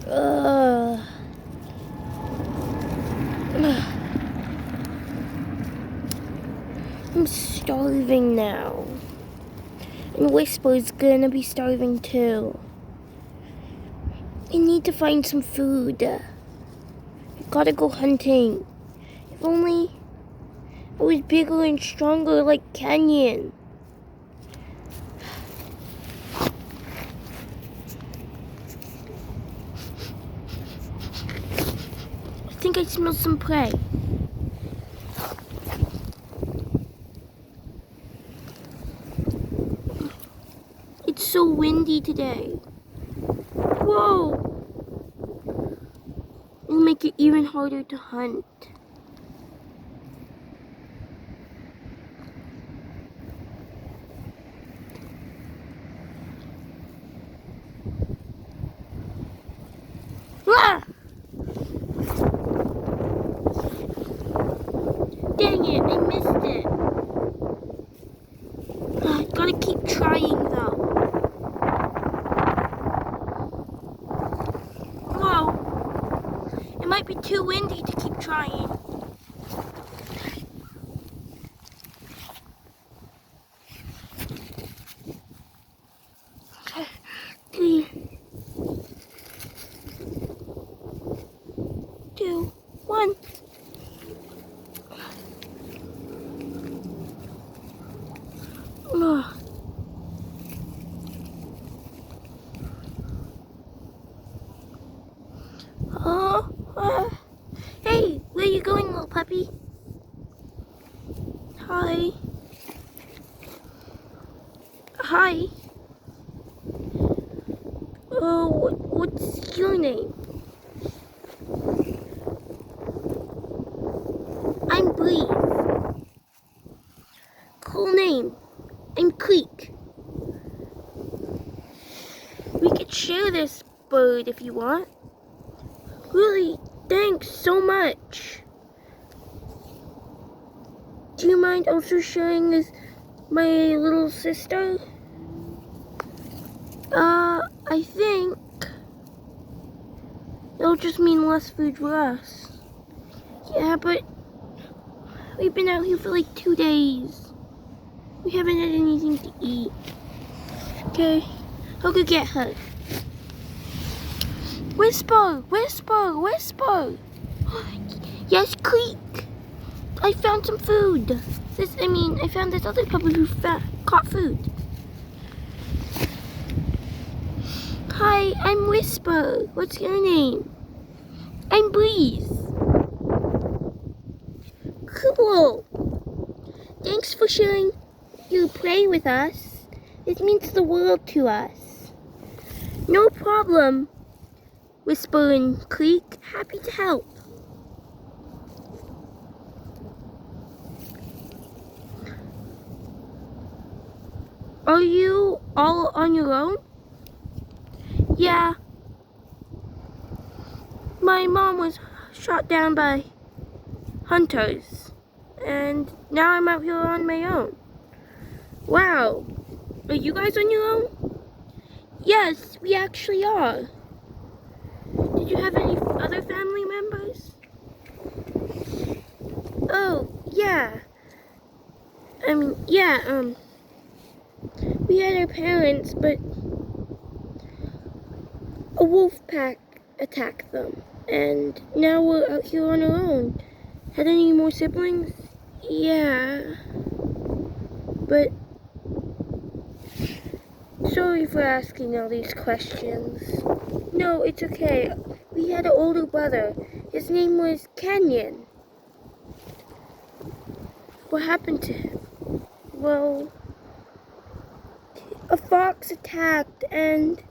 Uh, I'm starving now. And Whisper's gonna be starving too. I need to find some food. I gotta go hunting. If only I was bigger and stronger like Canyon. I think I smell some prey. It's so windy today. Whoa! It'll make it even harder to hunt. Ah! Dang it, I missed it. Gotta keep trying though. Whoa. It might be too windy to keep trying. Three, 2, 1. Ugh. Hey, where you going, little puppy? Hi. Hi. What's your name? I'm Breeze. Cool name. I'm Creek. We could share this bird if you want. Really, thanks so much. Do you mind also sharing with my little sister? I think it'll just mean less food for us. Yeah, but we've been out here for like 2 days. We haven't had anything to eat. Okay, I'll go get her. Whisper, whisper, whisper. Yes, Creek. I found some food. I found this other puppy who caught food. Hi, I'm Whisper. What's your name? I'm Breeze. Cool. Thanks for sharing your play with us. It means the world to us. No problem, Whisper and Creek. Happy to help. Are you all on your own? Yeah. My mom was shot down by hunters, and now I'm out here on my own. Wow. Are you guys on your own? Yes, we actually are. Did you have any other family members? Oh, yeah. We had our parents, but a wolf pack attacked them, and now we're out here on our own. Had any more siblings? Yeah, but sorry for asking all these questions. No, it's okay. We had an older brother. His name was Canyon. What happened to him? Well, a fox attacked, and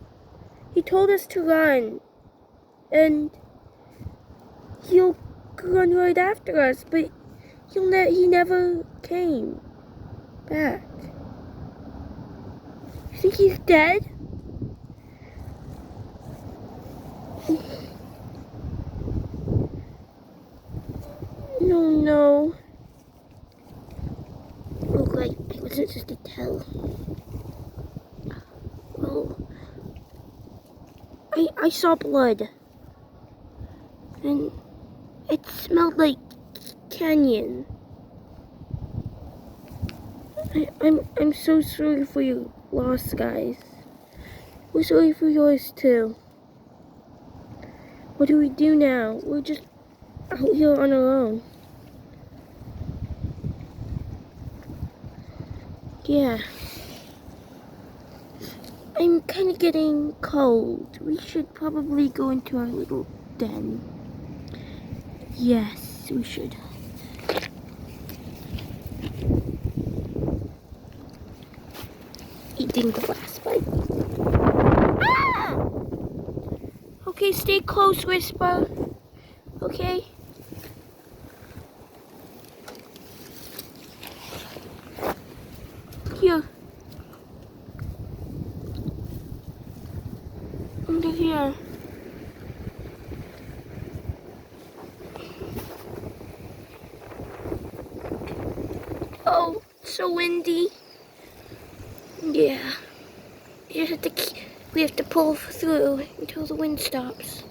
he told us to run, and he'll run right after us, but he never came back. You think he's dead? No. Look like I wasn't supposed to tell. Well, I saw blood. And it smelled like canyon. I'm so sorry for your loss, guys. We're sorry for yours too. What do we do now? We're just out here on our own. Yeah. I'm kind of getting cold. We should probably go into our little den. Yes, we should. Eating glass bite. Ah! Okay, stay close, Whisper. Okay? Here. Under here. Oh, it's so windy. Yeah. We have to pull through until the wind stops.